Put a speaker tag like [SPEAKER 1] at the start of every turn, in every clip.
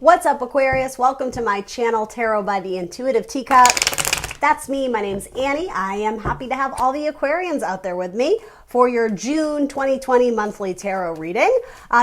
[SPEAKER 1] What's up, Aquarius? Welcome to my channel, Tarot by the Intuitive Teacup. That's me. My name's Annie. I am happy to have all the Aquarians out there with me for your June 2020 monthly tarot reading.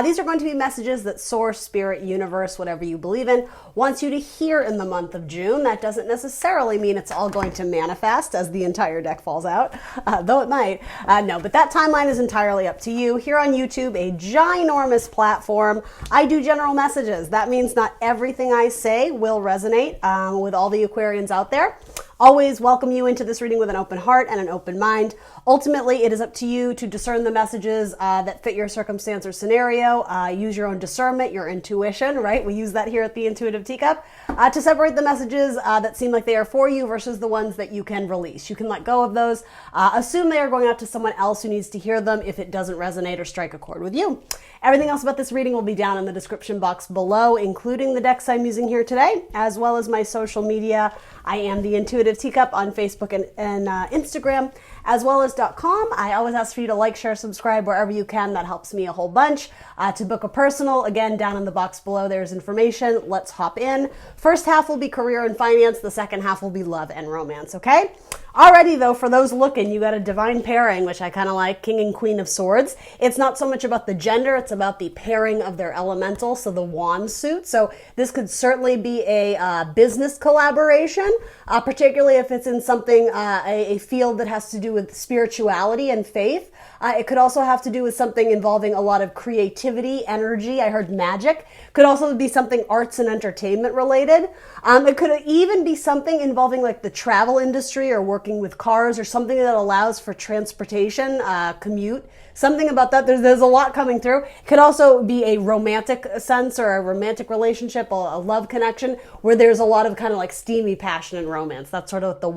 [SPEAKER 1] These are going to be messages that Source, Spirit, Universe, whatever you believe in, wants you to hear in the month of June. That doesn't necessarily mean it's all going to manifest as the entire deck falls out, though it might. No, but that timeline is entirely up to you. Here on YouTube, a ginormous platform, I do general messages. That means not everything I say will resonate with all the Aquarians out there. Always welcome you into this reading with an open heart and an open mind. Ultimately, it is up to you to discern the messages that fit your circumstance or scenario. Use your own discernment, your intuition, right? We use that here at the Intuitive Teacup to separate the messages that seem like they are for you versus the ones that you can release. You can let go of those. Assume they are going out to someone else who needs to hear them if it doesn't resonate or strike a chord with you. Everything else about this reading will be down in the description box below, including the decks I'm using here today, as well as my social media. I am the Intuitive Teacup on Facebook and Instagram, as well as .com. I always ask for you to like, share, subscribe wherever you can. That helps me a whole bunch. To book a personal, again, down in the box below, there's information. Let's hop in. First half will be career and finance. The second half will be love and romance, okay? Already, though, for those looking, you got a divine pairing, which I kind of like, King and Queen of Swords. It's not so much about the gender, it's about the pairing of their elemental, so the wand suit. So this could certainly be a business collaboration, particularly if it's in something, a field that has to do with spirituality and faith. It could also have to do with something involving a lot of creativity, energy. I heard magic. Could also be something arts and entertainment related. It could even be something involving like the travel industry or working with cars or something that allows for transportation, commute. Something about that. There's a lot coming through. It could also be a romantic sense or a romantic relationship, a love connection where there's a lot of kind of like steamy passion and romance. That's sort of what the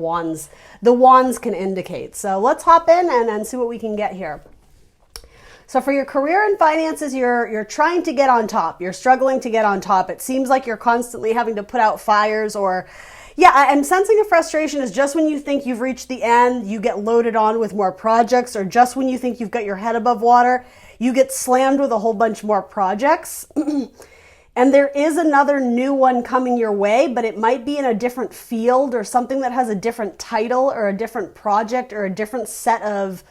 [SPEAKER 1] wands can indicate. So let's hop in and see what we can get here. So for your career and finances, you're trying to get on top. You're struggling to get on top. It seems like you're constantly having to put out fires or yeah, I'm sensing a frustration is just when you think you've reached the end, you get loaded on with more projects, or just when you think you've got your head above water, you get slammed with a whole bunch more projects. And there is another new one coming your way, but it might be in a different field or something that has a different title or a different project or a different set of,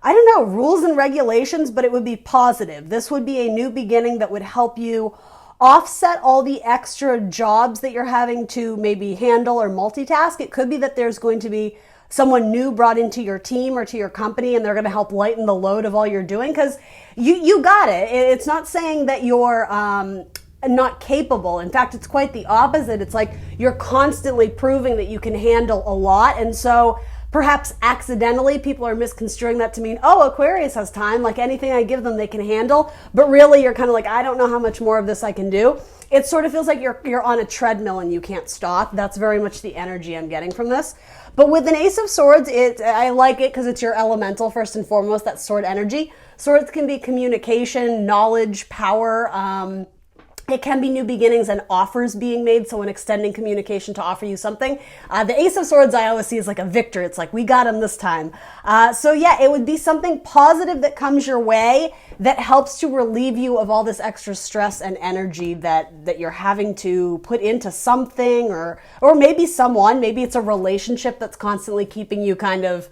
[SPEAKER 1] I don't know, rules and regulations, but it would be positive. This would be a new beginning that would help you offset all the extra jobs that you're having to maybe handle or multitask. It could be that there's going to be someone new brought into your team or to your company and they're going to help lighten the load of all you're doing because you got it. It's not saying that you're not capable. In fact, it's quite the opposite. It's like you're constantly proving that you can handle a lot. And so perhaps accidentally, people are misconstruing that to mean, oh, Aquarius has time, like anything I give them, they can handle. But really, you're kind of like, I don't know how much more of this I can do. It sort of feels like you're on a treadmill and you can't stop. That's very much the energy I'm getting from this. But with an Ace of Swords, I like it because it's your elemental, first and foremost, that sword energy. Swords can be communication, knowledge, power, it can be new beginnings and offers being made, so an extending communication to offer you something. The Ace of Swords I always see as like a victor. It's like, we got him this time. So yeah, it would be something positive that comes your way that helps to relieve you of all this extra stress and energy that you're having to put into something or maybe someone. Maybe it's a relationship that's constantly keeping you kind of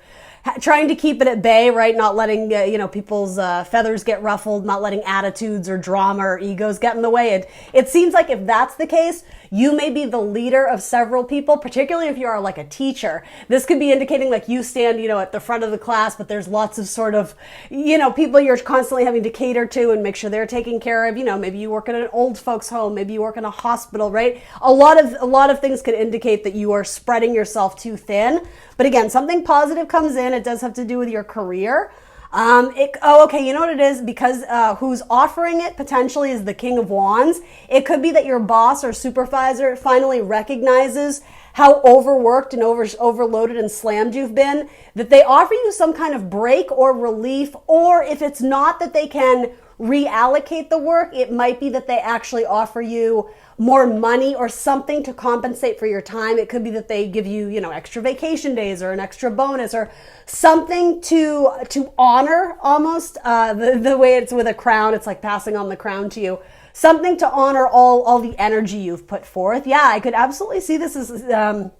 [SPEAKER 1] trying to keep it at bay, right? Not letting, people's feathers get ruffled, not letting attitudes or drama or egos get in the way. It seems like if that's the case, you may be the leader of several people, particularly if you are like a teacher. This could be indicating like you stand, at the front of the class, but there's lots of sort of, people you're constantly having to cater to and make sure they're taken care of. Maybe you work at an old folks home, maybe you work in a hospital, right? A lot of things could indicate that you are spreading yourself too thin. But again, something positive comes in. It does have to do with your career. Okay, you know what it is? Because who's offering it potentially is the King of Wands. It could be that your boss or supervisor finally recognizes how overworked and overloaded and slammed you've been, that they offer you some kind of break or relief, or if it's not that they can reallocate the work, it might be that they actually offer you more money or something to compensate for your time. It could be that they give you, extra vacation days or an extra bonus or something to honor almost the way it's with a crown. It's like passing on the crown to you. something to honor all the energy you've put forth. Yeah, I could absolutely see this as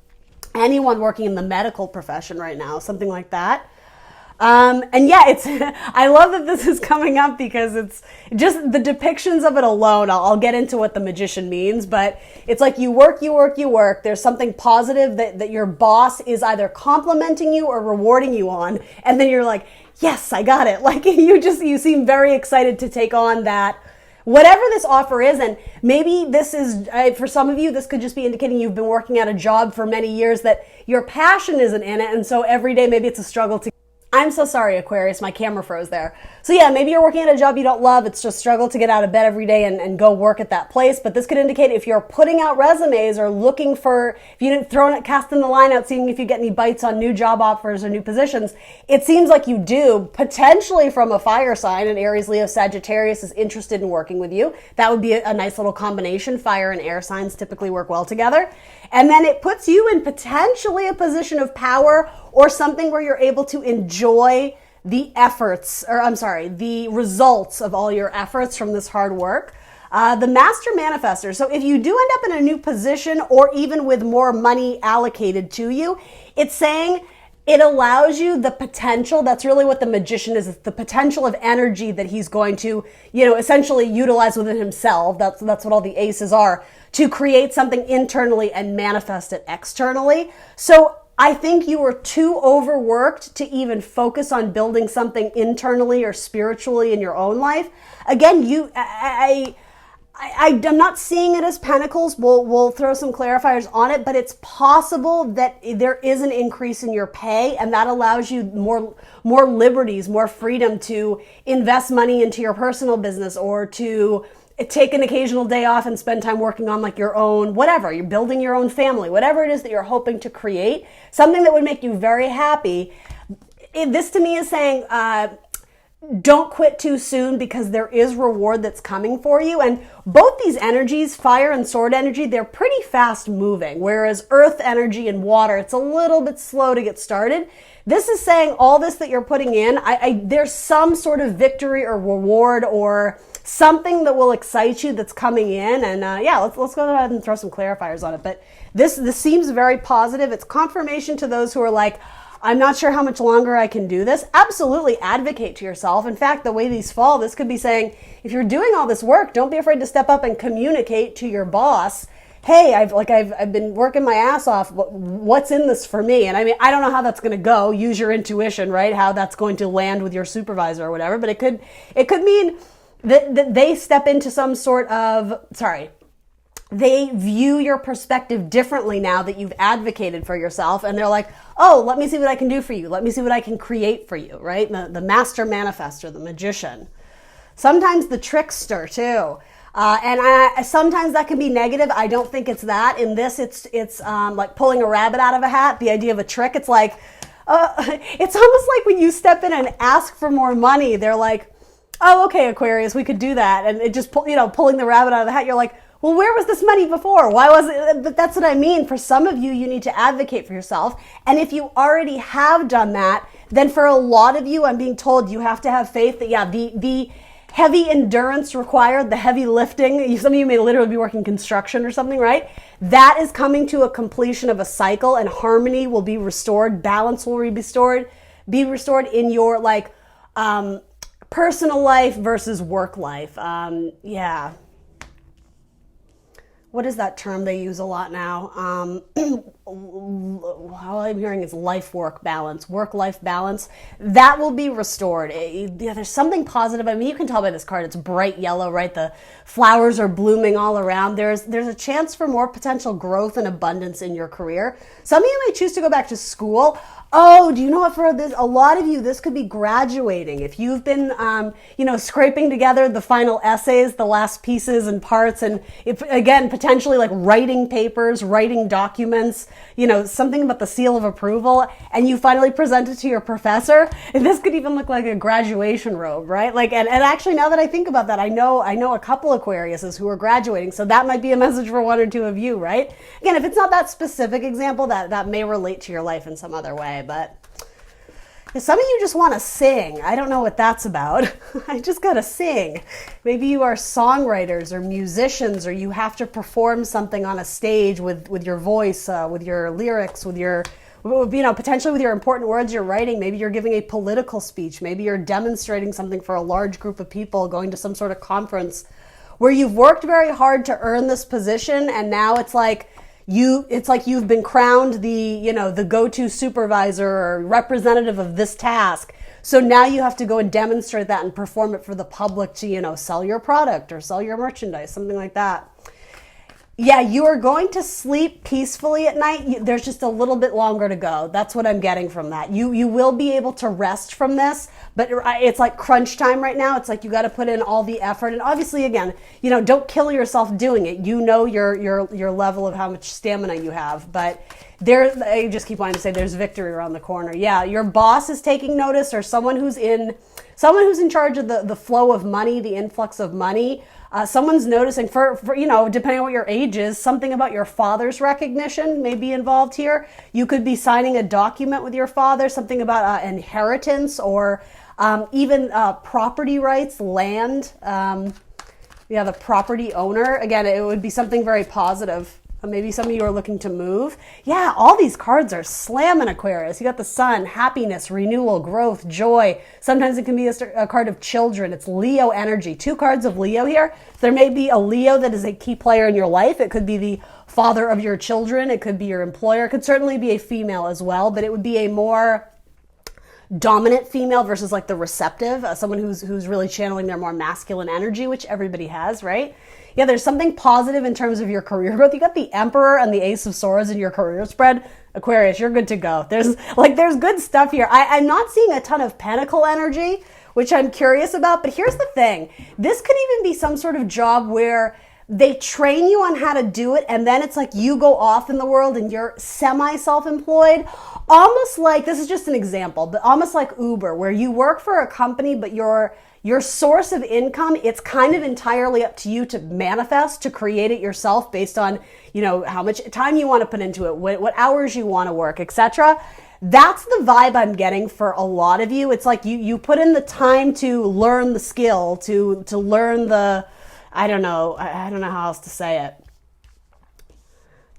[SPEAKER 1] anyone working in the medical profession right now, something like that. And yeah, I love that this is coming up because it's just the depictions of it alone. I'll get into what the magician means, but it's like you work. There's something positive that your boss is either complimenting you or rewarding you on. And then you're like, yes, I got it. Like you seem very excited to take on that, whatever this offer is. And maybe this is, for some of you, this could just be indicating you've been working at a job for many years that your passion isn't in it. And so every day, maybe it's a struggle to I'm so sorry, Aquarius, my camera froze there. So yeah, maybe you're working at a job you don't love. It's just a struggle to get out of bed every day and go work at that place. But this could indicate if you're putting out resumes or looking for, if you didn't casting the line out, seeing if you get any bites on new job offers or new positions, it seems like you do, potentially from a fire sign. And Aries, Leo, Sagittarius is interested in working with you. That would be a nice little combination. Fire and air signs typically work well together. And then it puts you in potentially a position of power or something where you're able to enjoy the the results of all your efforts from this hard work. The master manifester. So if you do end up in a new position or even with more money allocated to you, it's saying it allows you the potential. That's really what the magician is. It's the potential of energy that he's going to, essentially utilize within himself. That's what all the aces are, to create something internally and manifest it externally. So I think you were too overworked to even focus on building something internally or spiritually in your own life. Again, I'm not seeing it as pentacles. We'll throw some clarifiers on it, but it's possible that there is an increase in your pay, and that allows you more liberties, more freedom to invest money into your personal business or to take an occasional day off and spend time working on like your own, whatever, you're building your own family, whatever it is that you're hoping to create, something that would make you very happy. This to me is saying, don't quit too soon because there is reward that's coming for you. And both these energies, fire and sword energy, they're pretty fast moving. Whereas earth energy and water, it's a little bit slow to get started. This is saying all this that you're putting in, there's some sort of victory or reward or something that will excite you that's coming in. And let's go ahead and throw some clarifiers on it. But this seems very positive. It's confirmation to those who are like, I'm not sure how much longer I can do this. Absolutely advocate to yourself. In fact, the way these fall, this could be saying, if you're doing all this work, don't be afraid to step up and communicate to your boss. Hey, I've been working my ass off. What's in this for me? And I mean, I don't know how that's going to go. Use your intuition, right? How that's going to land with your supervisor or whatever. But it could mean that they step into some sort of, they view your perspective differently now that you've advocated for yourself. And they're like, oh, let me see what I can do for you. Let me see what I can create for you, right? The master manifestor, the magician. Sometimes the trickster too. Sometimes that can be negative. I don't think it's that. In this, it's like pulling a rabbit out of a hat. The idea of a trick, it's like, it's almost like when you step in and ask for more money, they're like, oh, okay, Aquarius, we could do that. And it just, pulling the rabbit out of the hat, you're like, well, where was this money before? Why was it? But that's what I mean. For some of you, you need to advocate for yourself. And if you already have done that, then for a lot of you, I'm being told you have to have faith that, the heavy endurance required, the heavy lifting, some of you may literally be working construction or something, right? That is coming to a completion of a cycle, and harmony will be restored. Balance will be restored in your personal life versus work life. What is that term they use a lot now? All I'm hearing is life-work balance, work-life balance. That will be restored. There's something positive. I mean, you can tell by this card, it's bright yellow, right? The flowers are blooming all around. There's a chance for more potential growth and abundance in your career. Some of you may choose to go back to school. Oh, do you know what? For this, a lot of you, this could be graduating. If you've been, scraping together the final essays, the last pieces and parts, and again, potentially like writing papers, writing documents, something about the seal of approval, and you finally present it to your professor. And this could even look like a graduation robe, right? And actually, now that I think about that, I know a couple Aquariuses who are graduating, so that might be a message for one or two of you, right? Again, if it's not that specific example, that may relate to your life in some other way. But Some of you just want to sing. I don't know what that's about. I just got to sing. Maybe you are songwriters or musicians, or you have to perform something on a stage with your voice, with your lyrics, with your, potentially with your important words you're writing. Maybe you're giving a political speech. Maybe you're demonstrating something for a large group of people, going to some sort of conference where you've worked very hard to earn this position, and now it's like you've been crowned the go-to supervisor or representative of this task. So now you have to go and demonstrate that and perform it for the public to, sell your product or sell your merchandise, something like that. Yeah, you are going to sleep peacefully at night. There's just a little bit longer to go. That's what I'm getting from that. You will be able to rest from this, but it's like crunch time right now. It's like you got to put in all the effort. And obviously, again, don't kill yourself doing it. Your level of how much stamina you have. But I just keep wanting to say there's victory around the corner. Yeah, your boss is taking notice, or someone who's in charge of the flow of money, the influx of money. Someone's noticing for depending on what your age is, something about your father's recognition may be involved here. You could be signing a document with your father, something about inheritance or even property rights, land. The property owner. Again, it would be something very positive. Maybe some of you are looking to move. Yeah, all these cards are slamming, Aquarius. You got the Sun, happiness, renewal, growth, joy. Sometimes it can be a card of children. It's Leo energy. 2 cards of Leo here. There may be a Leo that is a key player in your life. It could be the father of your children. It could be your employer. It could certainly be a female as well, but it would be a more dominant female versus like the receptive, someone who's really channeling their more masculine energy, which everybody has, right? Yeah, there's something positive in terms of your career growth. You got the Emperor and the Ace of Swords in your career spread. Aquarius, you're good to go. There's good stuff here. I'm not seeing a ton of Pentacle energy, which I'm curious about, but here's the thing. This could even be some sort of job where they train you on how to do it, and then it's like you go off in the world and you're semi-self-employed. Almost like, this is just an example, but almost like Uber, where you work for a company, but your source of income, it's kind of entirely up to you to manifest, to create it yourself based on, how much time you want to put into it, what hours you want to work, etc. That's the vibe I'm getting for a lot of you. It's like you put in the time to learn the skill, to learn I don't know how else to say it.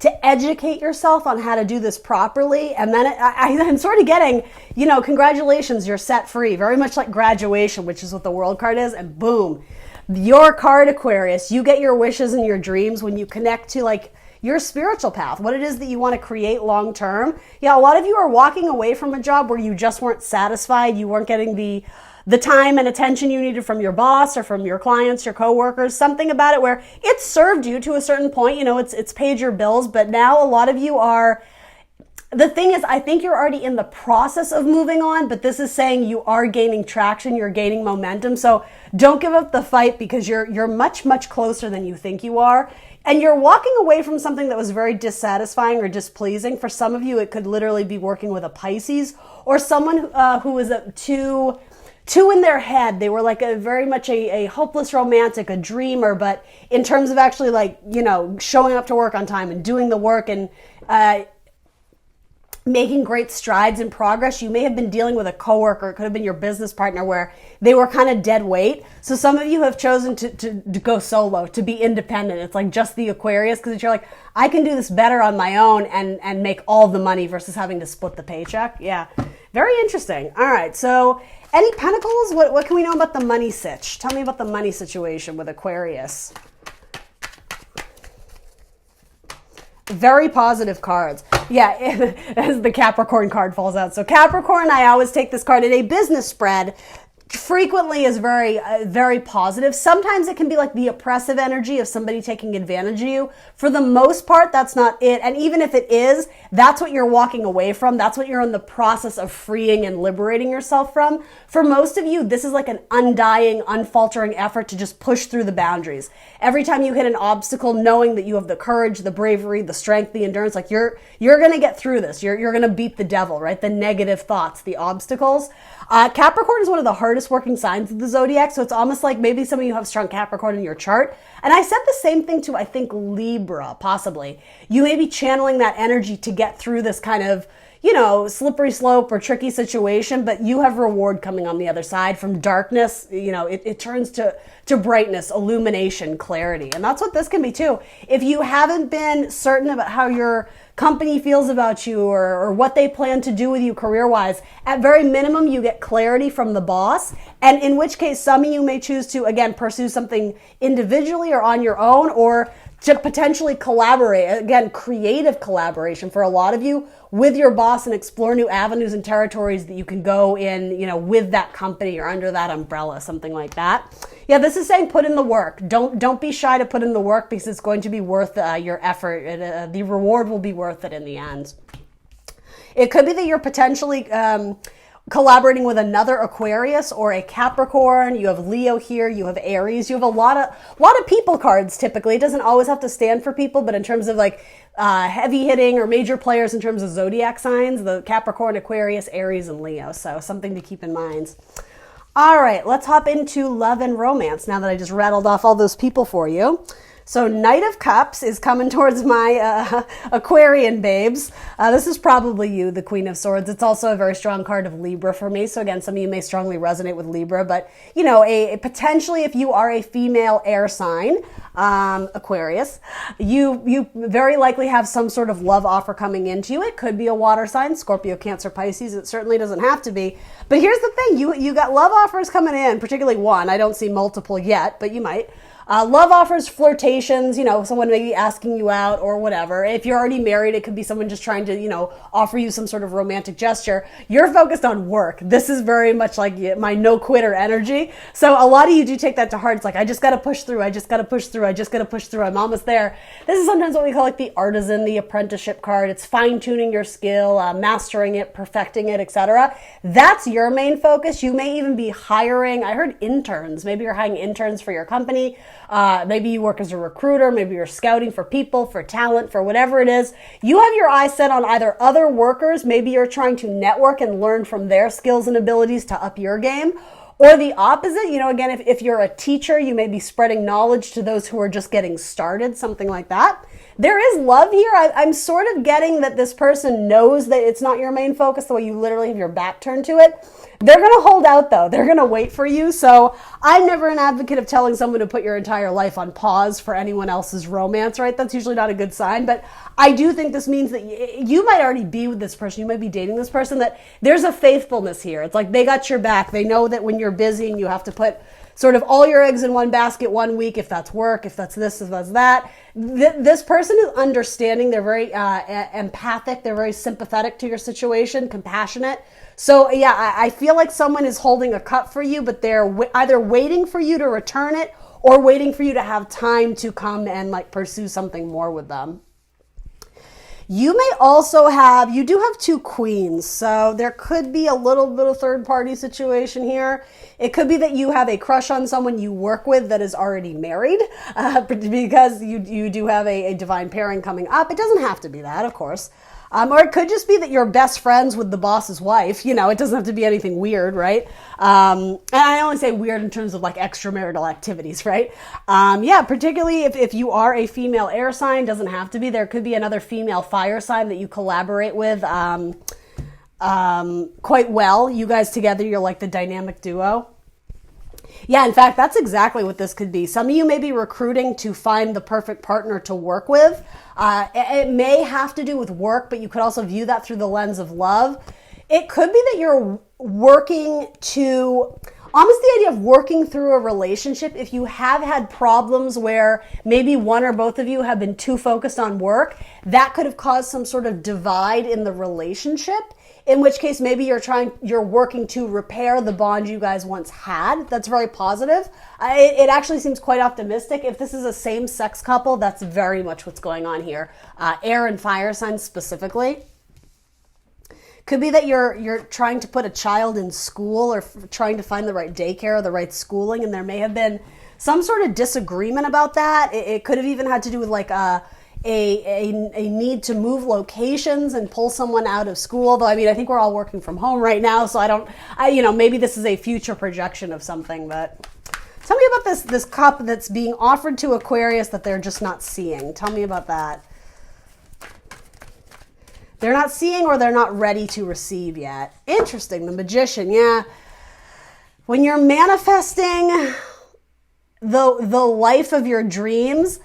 [SPEAKER 1] To educate yourself on how to do this properly. And then I'm sort of getting, congratulations, you're set free. Very much like graduation, which is what the World card is. And boom, your card, Aquarius, you get your wishes and your dreams when you connect to like your spiritual path, what it is that you want to create long term. Yeah, a lot of you are walking away from a job where you just weren't satisfied. You weren't getting the time and attention you needed from your boss or from your clients, your coworkers, something about it where it served you to a certain point, it's paid your bills, but now a lot of you are, the thing is, I think you're already in the process of moving on, but this is saying you are gaining traction, you're gaining momentum, so don't give up the fight because you're much, much closer than you think you are. And you're walking away from something that was very dissatisfying or displeasing. For some of you, it could literally be working with a Pisces or someone who was too in their head. They were like very much a hopeless romantic, a dreamer, but in terms of actually showing up to work on time and doing the work and making great strides in progress, you may have been dealing with a coworker, it could have been your business partner, where they were kind of dead weight. So some of you have chosen to go solo, to be independent. It's like just the Aquarius, because you're like, I can do this better on my own and make all the money versus having to split the paycheck. Yeah, very interesting. All right, so any pentacles? What can we know about the money sitch? Tell me about the money situation with Aquarius. Very positive cards. Yeah, as the Capricorn card falls out. So Capricorn, I always take this card in a business spread. Frequently is very, very positive. Sometimes it can be like the oppressive energy of somebody taking advantage of you. For the most part, that's not it. And even if it is, that's what you're walking away from. That's what you're in the process of freeing and liberating yourself from. For most of you, this is like an undying, unfaltering effort to just push through the boundaries. Every time you hit an obstacle, knowing that you have the courage, the bravery, the strength, the endurance, like you're going to get through this. You're going to beat the devil, right? The negative thoughts, the obstacles. Capricorn is one of the hardest working signs of the zodiac, so it's almost like maybe some of you have strong Capricorn in your chart. And I said the same thing to, I think, Libra, possibly. You may be channeling that energy to get through this kind of, you know, slippery slope or tricky situation, but you have reward coming on the other side. From darkness, you know, it turns to brightness, illumination, clarity. And that's what this can be too. If you haven't been certain about how your company feels about you or what they plan to do with you career-wise, at very minimum, you get clarity from the boss. And in which case, some of you may choose to, again, pursue something individually or on your own, or to potentially collaborate, again, creative collaboration for a lot of you with your boss, and explore new avenues and territories that you can go in, you know, with that company or under that umbrella, something like that. Yeah, this is saying put in the work. Don't be shy to put in the work, because it's going to be worth your effort. The reward will be worth it in the end. It could be that you're potentially collaborating with another Aquarius or a Capricorn. You have Leo here, you have Aries, you have a lot of people cards typically. It doesn't always have to stand for people, but in terms of like heavy hitting or major players in terms of zodiac signs, the Capricorn, Aquarius, Aries, and Leo. So something to keep in mind. All right, let's hop into love and romance now that I just rattled off all those people for you. So Knight of Cups is coming towards my Aquarian babes. This is probably you, the Queen of Swords. It's also a very strong card of Libra for me. So again, some of you may strongly resonate with Libra, but you know, potentially if you are a female air sign, Aquarius, you very likely have some sort of love offer coming into you. It could be a water sign, Scorpio, Cancer, Pisces. It certainly doesn't have to be. But here's the thing, you got love offers coming in, particularly one. I don't see multiple yet, but you might. Love offers, flirtations, you know, someone maybe asking you out or whatever. If you're already married, it could be someone just trying to, you know, offer you some sort of romantic gesture. You're focused on work. This is very much like my no quitter energy. So a lot of you do take that to heart. It's like, I just got to push through. I just got to push through. I just got to push through. I'm almost there. This is sometimes what we call like the artisan, the apprenticeship card. It's fine tuning your skill, mastering it, perfecting it, etc. That's your main focus. You may even be hiring. I heard interns. Maybe you're hiring interns for your company. Maybe you work as a recruiter, maybe you're scouting for people, for talent, for whatever it is. You have your eyes set on either other workers, maybe you're trying to network and learn from their skills and abilities to up your game, or the opposite. You know, again, if you're a teacher, you may be spreading knowledge to those who are just getting started, something like that. There is love here. I'm sort of getting that this person knows that it's not your main focus, the way you literally have your back turned to it. They're going to hold out though. They're going to wait for you. So I'm never an advocate of telling someone to put your entire life on pause for anyone else's romance, right? That's usually not a good sign. But I do think this means that you might already be with this person. You might be dating this person, that there's a faithfulness here. It's like they got your back. They know that when you're busy and you have to put sort of all your eggs in one basket one week, if that's work, if that's this, if that's that. This person is understanding. They're very empathic. They're very sympathetic to your situation, compassionate. So yeah, I feel like someone is holding a cup for you, but they're either waiting for you to return it or waiting for you to have time to come and like pursue something more with them. You may also have, you do have two queens, so there could be a little bit of third-party situation here. It could be that you have a crush on someone you work with that is already married, because you do have a divine pairing coming up. It doesn't have to be that, of course. Or it could just be that you're best friends with the boss's wife. You know, it doesn't have to be anything weird, right? And I only say weird in terms of like extramarital activities, right? Yeah, particularly if you are a female air sign, doesn't have to be. There could be another female fire sign that you collaborate with quite well. You guys together, you're like the dynamic duo. Yeah, in fact, that's exactly what this could be. Some of you may be recruiting to find the perfect partner to work with. It may have to do with work, but you could also view that through the lens of love. It could be that you're working to, almost the idea of working through a relationship. If you have had problems where maybe one or both of you have been too focused on work, that could have caused some sort of divide in the relationship. In which case, maybe you're working to repair the bond you guys once had. That's very positive. It actually seems quite optimistic. If this is a same-sex couple, that's very much what's going on here. Air and fire signs specifically. Could be that you're trying to put a child in school or trying to find the right daycare or the right schooling, and there may have been some sort of disagreement about that. It could have even had to do with like a need to move locations and pull someone out of school. Though, I mean, I think we're all working from home right now, so maybe this is a future projection of something. But tell me about this cup that's being offered to Aquarius that they're just not seeing. Tell me about that. They're not seeing or they're not ready to receive yet. Interesting. The Magician. Yeah. When you're manifesting the life of your dreams,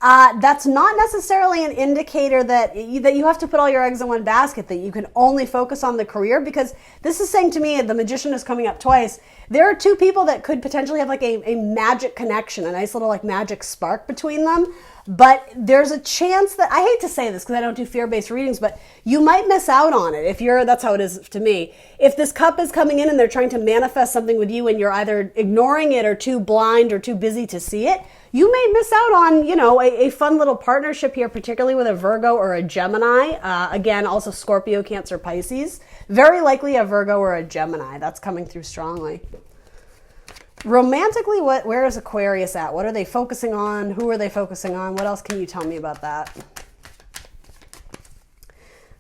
[SPEAKER 1] that's not necessarily an indicator that you have to put all your eggs in one basket, that you can only focus on the career, because this is saying to me, the Magician is coming up twice. There are two people that could potentially have like a magic connection, a nice little like magic spark between them. But there's a chance that, I hate to say this because I don't do fear-based readings, but you might miss out on it. That's how it is to me. If this cup is coming in and they're trying to manifest something with you and you're either ignoring it or too blind or too busy to see it, you may miss out on, a fun little partnership here, particularly with a Virgo or a Gemini. Again, also Scorpio, Cancer, Pisces. Very likely a Virgo or a Gemini. That's coming through strongly. Romantically, where is Aquarius at? What are they focusing on? Who are they focusing on? What else can you tell me about that?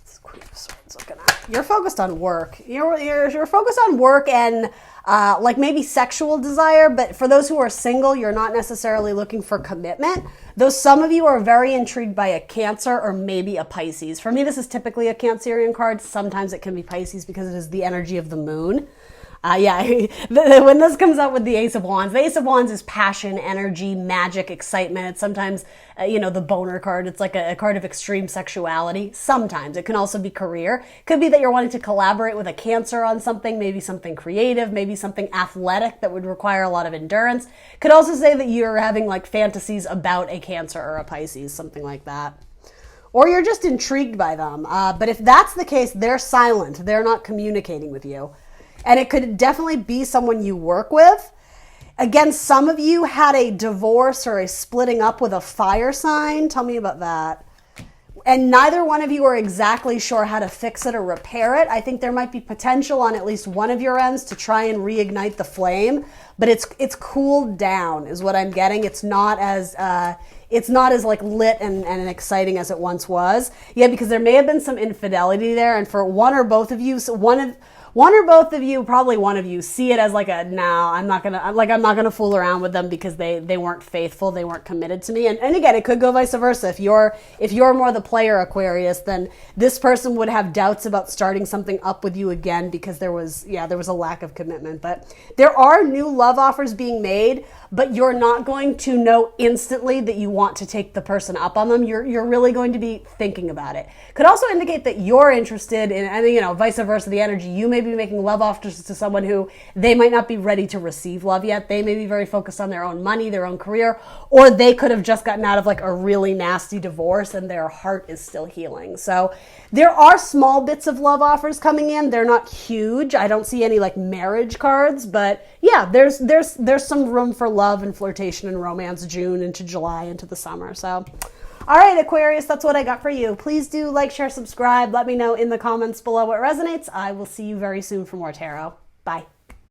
[SPEAKER 1] This is Queen of Swords looking at. You're focused on work. You're focused on work and like maybe sexual desire, but for those who are single, you're not necessarily looking for commitment. Though some of you are very intrigued by a Cancer or maybe a Pisces. For me, this is typically a Cancerian card. Sometimes it can be Pisces because it is the energy of the moon. When this comes up with the Ace of Wands, the Ace of Wands is passion, energy, magic, excitement. It's sometimes, the boner card. It's like a card of extreme sexuality. Sometimes. It can also be career. Could be that you're wanting to collaborate with a Cancer on something, maybe something creative, maybe something athletic that would require a lot of endurance. Could also say that you're having like fantasies about a Cancer or a Pisces, something like that. Or you're just intrigued by them. But if that's the case, they're silent. They're not communicating with you. And it could definitely be someone you work with. Again, some of you had a divorce or a splitting up with a fire sign. Tell me about that. And neither one of you are exactly sure how to fix it or repair it. I think there might be potential on at least one of your ends to try and reignite the flame, but it's cooled down is what I'm getting. It's not as like lit and exciting as it once was. Yeah, because there may have been some infidelity there, and for one or both of you, probably one of you, see it as like I'm not gonna fool around with them because they weren't faithful, they weren't committed to me. And again, it could go vice versa. If you're more the player, Aquarius, then this person would have doubts about starting something up with you again because there was a lack of commitment. But there are new love offers being made, but you're not going to know instantly that you want to take the person up on them. You're really going to be thinking about it. Could also indicate that you're interested in, and vice versa, the energy. You may be making love offers to someone who they might not be ready to receive love yet. They may be very focused on their own money, their own career, or they could have just gotten out of like a really nasty divorce and their heart is still healing. So there are small bits of love offers coming in. They're not huge. I don't see any like marriage cards, but yeah, there's some room for love and flirtation and romance June into July into the summer. So all right, Aquarius, that's what I got for you. Please do like, share, subscribe. Let me know in the comments below what resonates. I will see you very soon for more tarot. Bye.